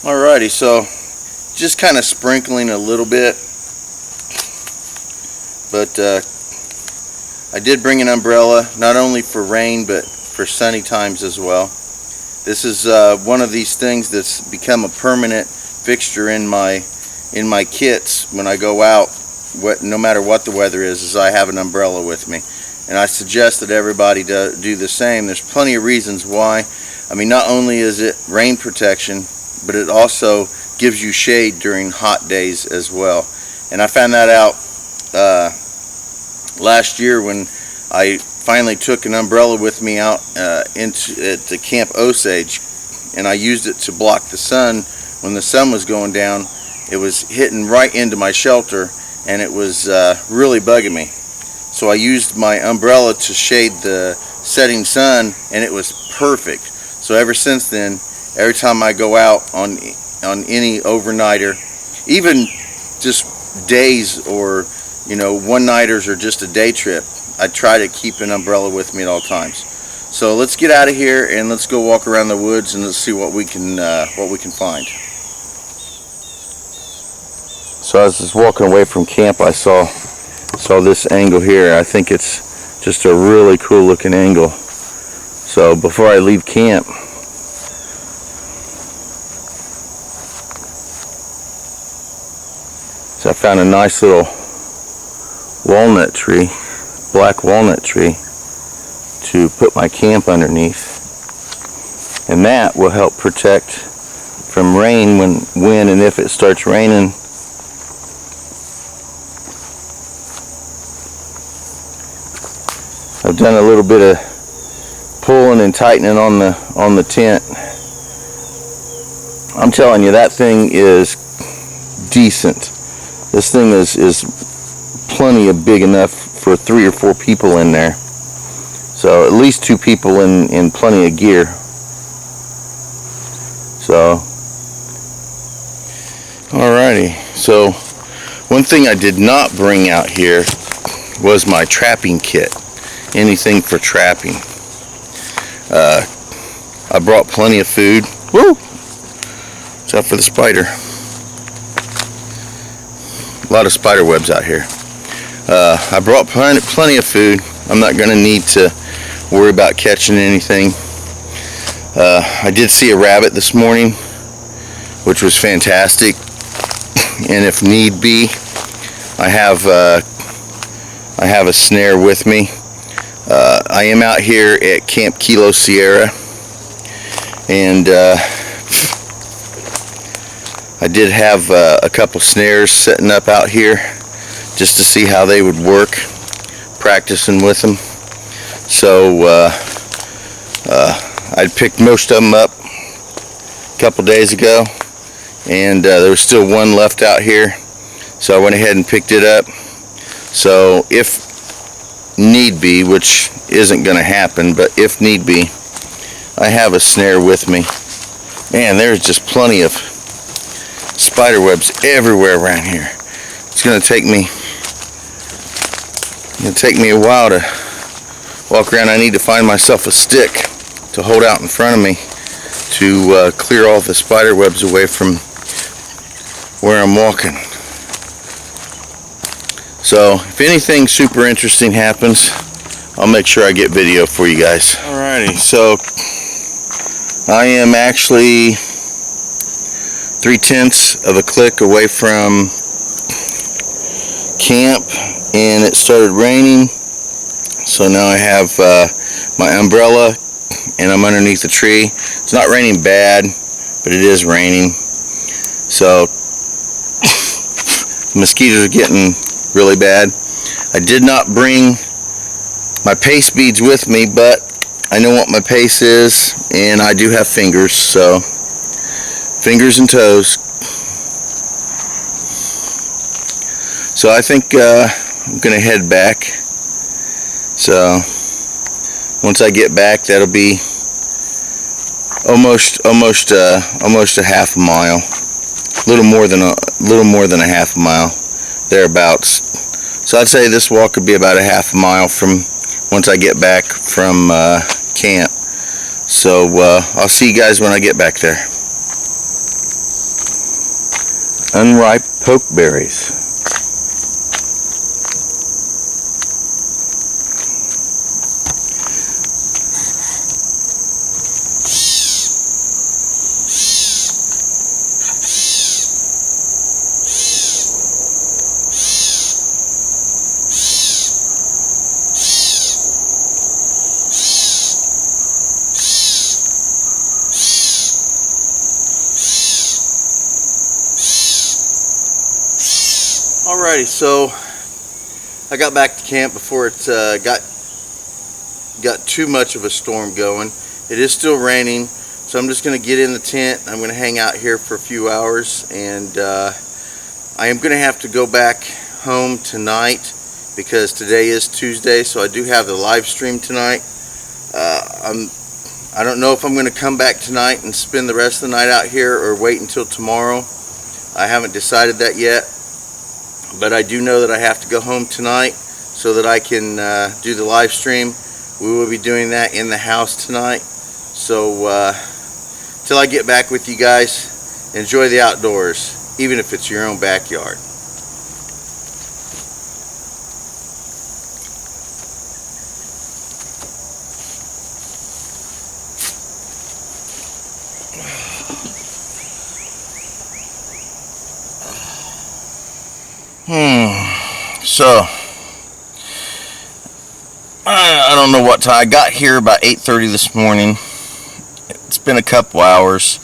Alrighty, so just kind of sprinkling a little bit, but I did bring an umbrella, not only for rain but for sunny times as well. This is one of these things that's become a permanent fixture in my kits when I go out. No matter what the weather is I have an umbrella with me, and I suggest that everybody do the same. There's plenty of reasons why. I mean, not only is it rain protection, but it also gives you shade during hot days as well. And I found that out last year when I finally took an umbrella with me out into Camp Osage, and I used it to block the sun. When the sun was going down, it was hitting right into my shelter, and it was really bugging me. So I used my umbrella to shade the setting sun, and it was perfect. So ever since then, every time I go out on any overnighter, even just days or one-nighters or just a day trip, I try to keep an umbrella with me at all times. So let's get out of here and let's go walk around the woods and let's see what we can find. So as I was walking away from camp, I saw this angle here. I think it's just a really cool looking angle. So before I leave camp, I found a nice little walnut tree, black walnut tree, to put my camp underneath, and that will help protect from rain when and if it starts raining. I've done a little bit of pulling and tightening on the tent. I'm telling you, that thing is decent. This thing is plenty of big enough for 3 or 4 people in there. So at least 2 people in plenty of gear. So, alrighty. So one thing I did not bring out here was my trapping kit. Anything for trapping. I brought plenty of food. Woo! Watch out for the spider. A lot of spider webs out here. I brought plenty of food. I'm not going to need to worry about catching anything. I did see a rabbit this morning, which was fantastic. And if need be, I have a snare with me. I am out here at Camp Kilo Sierra, and I did have a couple snares setting up out here just to see how they would work, practicing with them. So I'd picked most of them up a couple days ago, and there was still one left out here, so I went ahead and picked it up. So if need be, which isn't going to happen, but if need be, I have a snare with me. Man, there's just plenty of spider webs everywhere around here. It's going to take me a while to walk around. I need to find myself a stick to hold out in front of me to clear all the spider webs away from where I'm walking. So if anything super interesting happens, I'll make sure I get video for you guys. Alrighty, so I am actually 3/10 of a click away from camp, and it started raining. So now I have my umbrella, and I'm underneath the tree. It's not raining bad, but it is raining. So mosquitoes are getting really bad. I did not bring my pace beads with me, but I know what my pace is, and I do have fingers, so fingers and toes. So I think I'm gonna head back. So once I get back, that'll be almost a half a mile, a little more than a half a mile, thereabouts. So I'd say this walk could be about a half a mile from once I get back from camp. So I'll see you guys when I get back there. unripe pokeberries. Alrighty, so I got back to camp before it got too much of a storm going. It is still raining, so I'm just going to get in the tent. I'm going to hang out here for a few hours, and I am going to have to go back home tonight because today is Tuesday, so I do have the live stream tonight. I don't know if I'm going to come back tonight and spend the rest of the night out here or wait until tomorrow. I haven't decided that yet. But I do know that I have to go home tonight so that I can do the live stream. We will be doing that in the house tonight. So till I get back with you guys, enjoy the outdoors, even if it's your own backyard. So I don't know what time. I got here about 8:30 this morning. It's been a couple hours.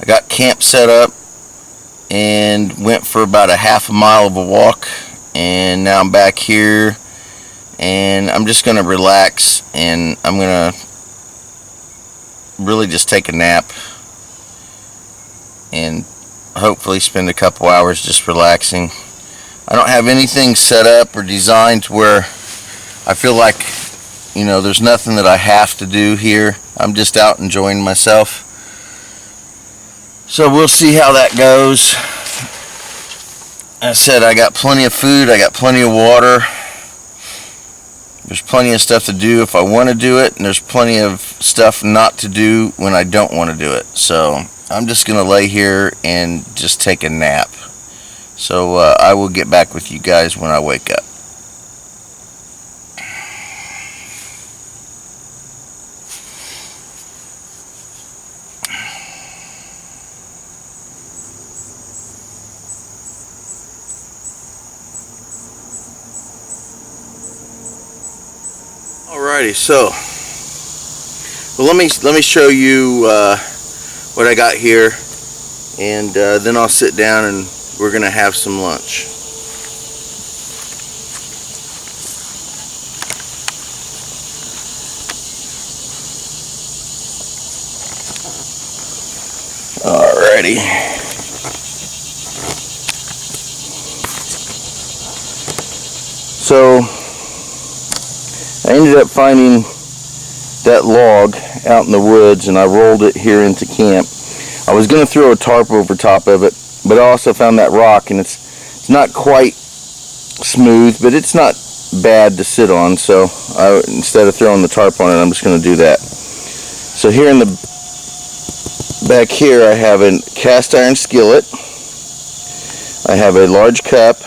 I got camp set up and went for about a half a mile of a walk, and now I'm back here and I'm just gonna relax, and I'm gonna really just take a nap and hopefully spend a couple hours just relaxing. I don't have anything set up or designed to where I feel like, you know, there's nothing that I have to do here. I'm just out enjoying myself. So we'll see how that goes. I said I got plenty of food, I got plenty of water. There's plenty of stuff to do if I want to do it, and there's plenty of stuff not to do when I don't want to do it. So I'm just going to lay here and just take a nap. So I will get back with you guys when I wake up. Alrighty, so well, let me show you what I got here, and then I'll sit down and we're gonna have some lunch. Alrighty. So I ended up finding that log out in the woods, and I rolled it here into camp. I was gonna throw a tarp over top of it, but I also found that rock, and it's not quite smooth, but it's not bad to sit on. So instead of throwing the tarp on it, I'm just going to do that. So here in the back here, I have a cast iron skillet. I have a large cup.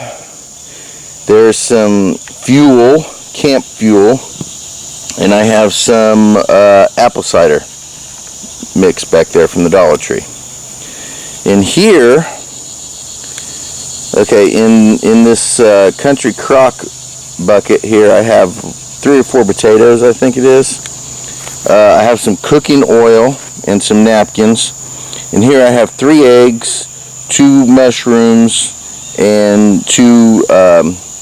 There's some fuel, camp fuel, and I have some apple cider mix back there from the Dollar Tree. In here, okay, in this country crock bucket here, I have 3 or 4 potatoes, I think it is. I have some cooking oil and some napkins. And here I have 3 eggs, 2 mushrooms, and 2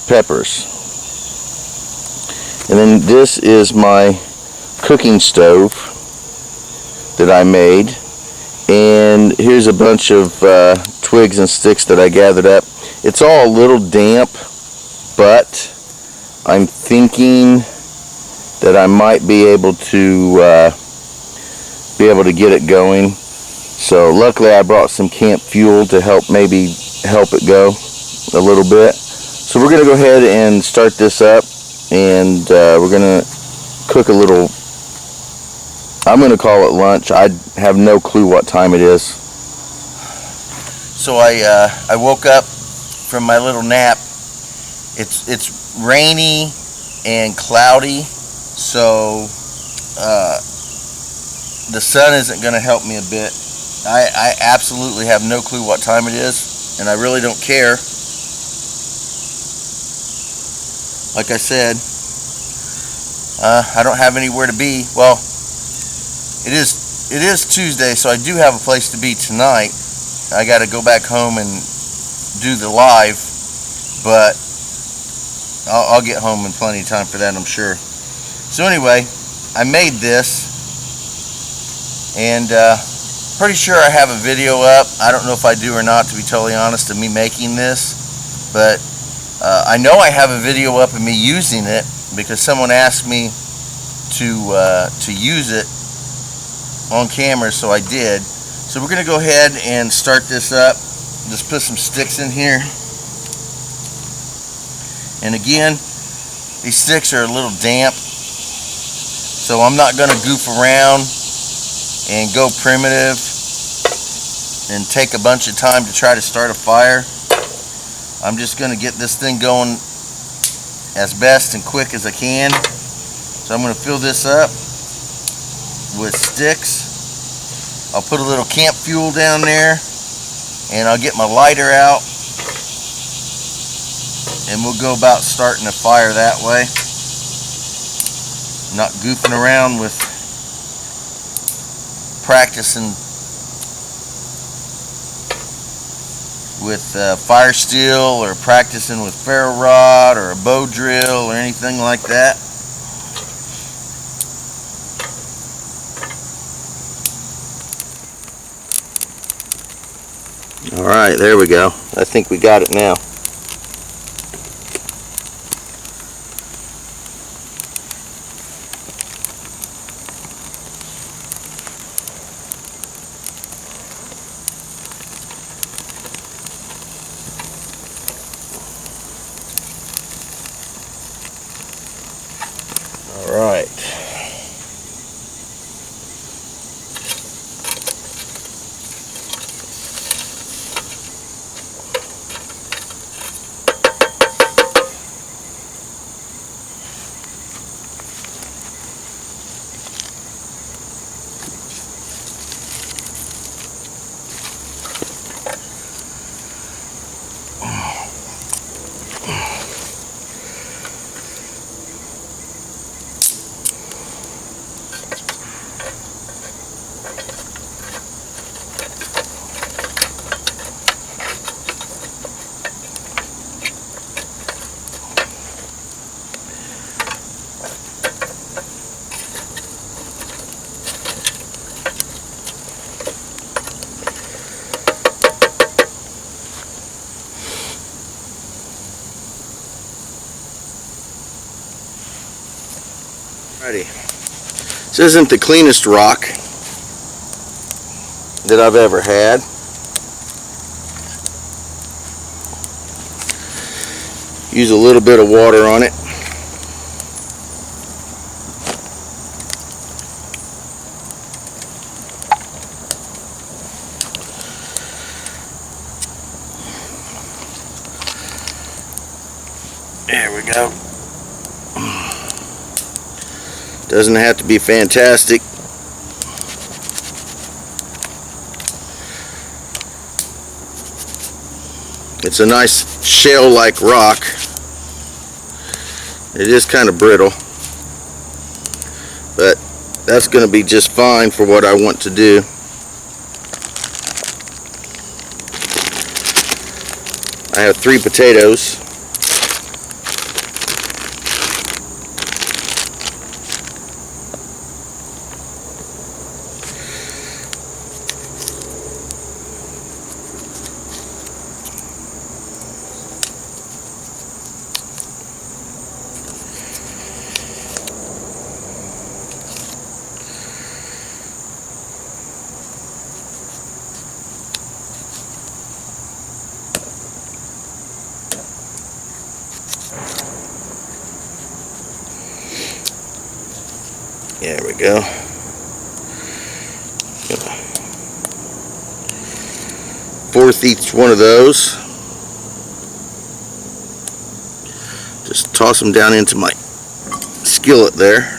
peppers. And then this is my cooking stove that I made. And here's a bunch of twigs and sticks that I gathered up. It's all a little damp, but I'm thinking that I might be able to get it going. So luckily I brought some camp fuel to help it go a little bit. So we're going to go ahead and start this up, and we're going to cook a little. I'm going to call it lunch. I have no clue what time it is. So I woke up from my little nap. It's rainy and cloudy, so the sun isn't going to help me a bit. I absolutely have no clue what time it is, and I really don't care. Like I said, I don't have anywhere to be. Well, it is Tuesday, so I do have a place to be tonight. I got to go back home and do the live, but I'll get home in plenty of time for that, I'm sure. So anyway, I made this, and pretty sure I have a video up. I don't know if I do or not, to be totally honest, of me making this, but I know I have a video up of me using it because someone asked me to use it on camera, so I did. So we're going to go ahead and start this up. Just put some sticks in here. And again, these sticks are a little damp, so I'm not going to goof around and go primitive and take a bunch of time to try to start a fire. I'm just going to get this thing going as best and quick as I can. So I'm going to fill this up with sticks. I'll put a little camp fuel down there, and I'll get my lighter out, and we'll go about starting a fire that way. Not goofing around with practicing with fire steel, or practicing with ferro rod or a bow drill or anything like that. Alright, there we go. I think we got it now. Alright. Alrighty. This isn't the cleanest rock that I've ever had. Use a little bit of water on it. There we go. Doesn't have to be fantastic. It's a nice shell-like rock. It is kind of brittle, but that's going to be just fine for what I want to do. I have 3 potatoes. There we go. 1/4 each one of those. Just toss them down into my skillet there.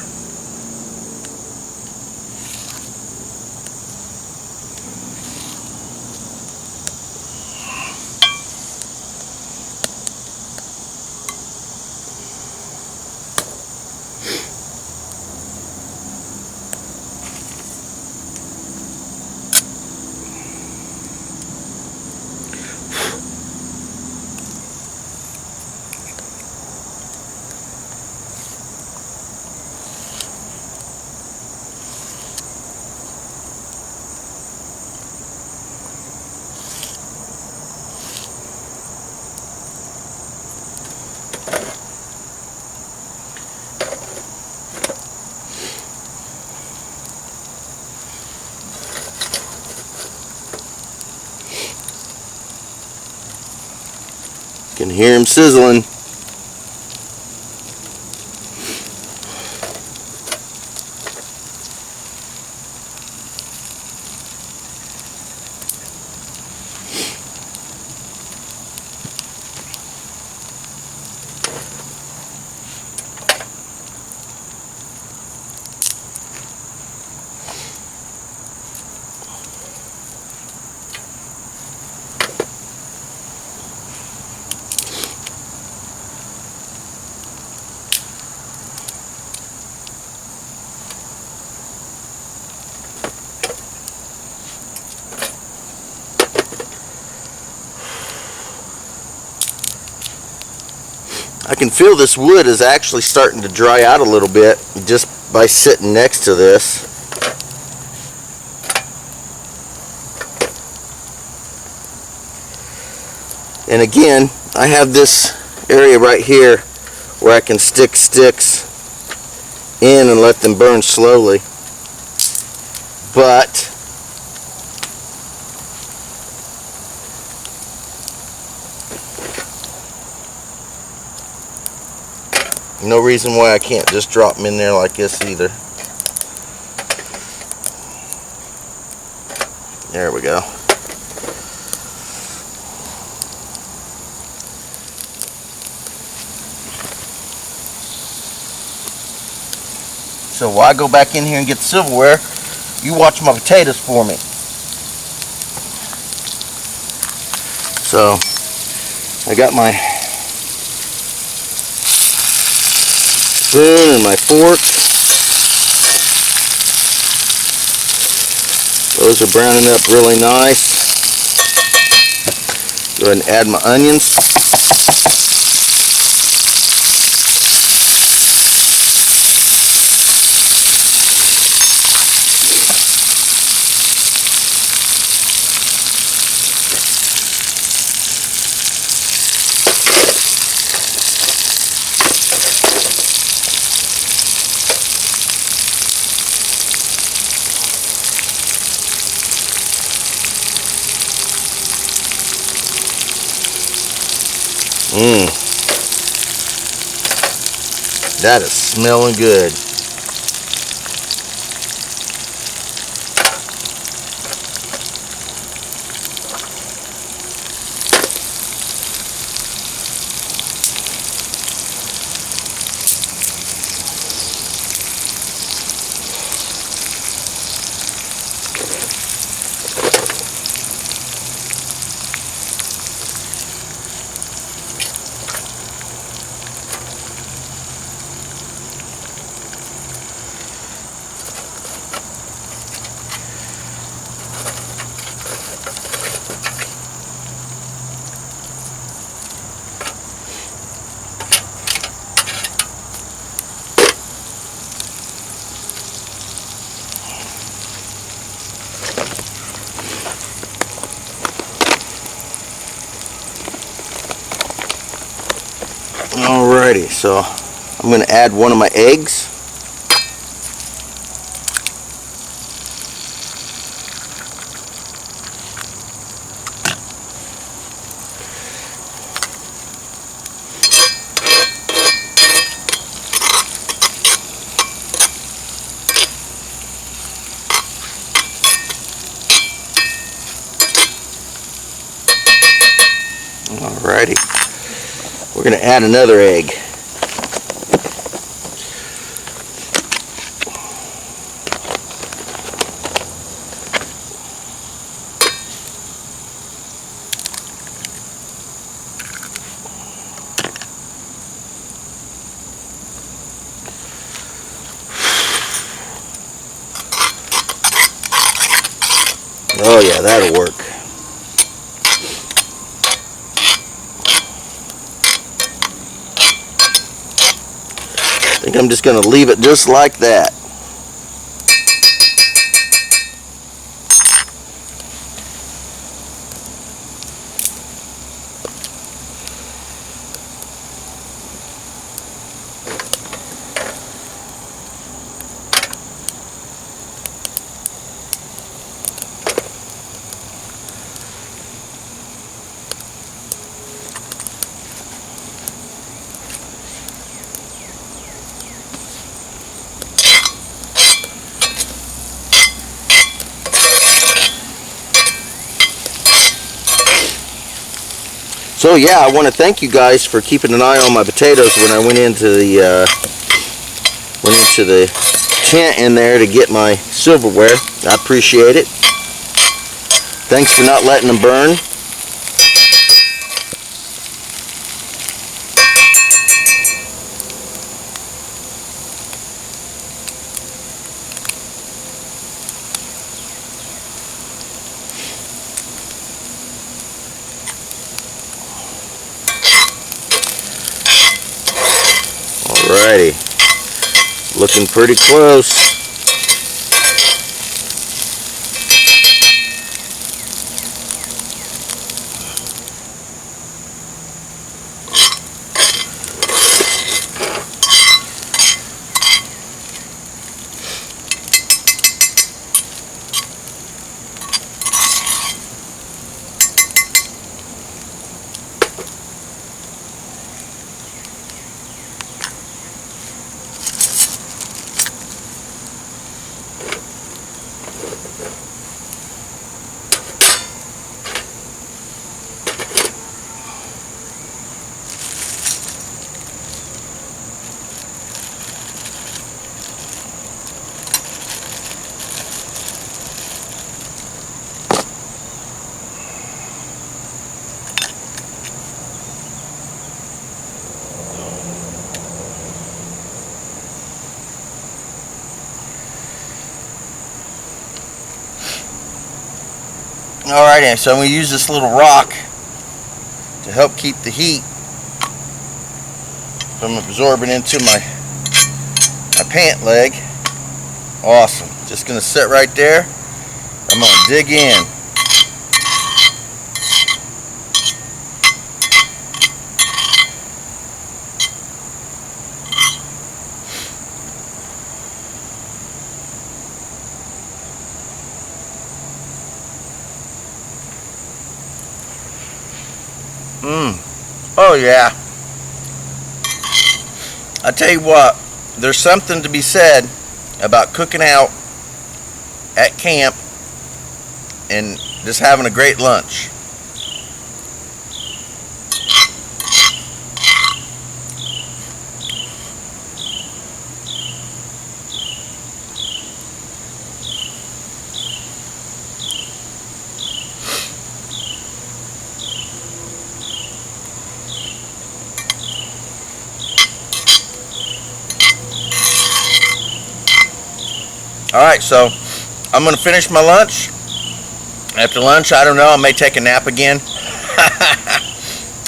Can hear him sizzling. I can feel this wood is actually starting to dry out a little bit just by sitting next to this. And again, I have this area right here where I can stick sticks in and let them burn slowly. But no reason why I can't just drop them in there like this either. There we go. So while I go back in here and get the silverware, you watch my potatoes for me. So I got my spoon and my fork. Those are browning up really nice. Go ahead and add my onions. That is smelling good. Alrighty, so I'm going to add one of my eggs. Alrighty, we're going to add another egg. Oh yeah, that'll work. I think I'm just going to leave it just like that. So yeah, I want to thank you guys for keeping an eye on my potatoes when I went into the tent in there to get my silverware. I appreciate it. Thanks for not letting them burn. Alrighty, looking pretty close. Alrighty, so I'm going to use this little rock to help keep the heat from absorbing into my pant leg. Awesome. Just going to sit right there. I'm going to dig in. Oh yeah. I tell you what, there's something to be said about cooking out at camp and just having a great lunch. Alright, so I'm going to finish my lunch. After lunch, I don't know, I may take a nap again.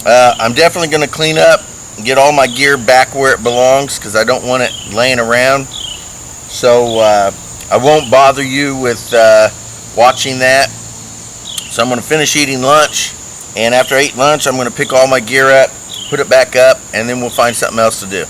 I'm definitely going to clean up and get all my gear back where it belongs because I don't want it laying around. So I won't bother you with watching that. So I'm going to finish eating lunch, and after I eat lunch, I'm going to pick all my gear up, put it back up, and then we'll find something else to do.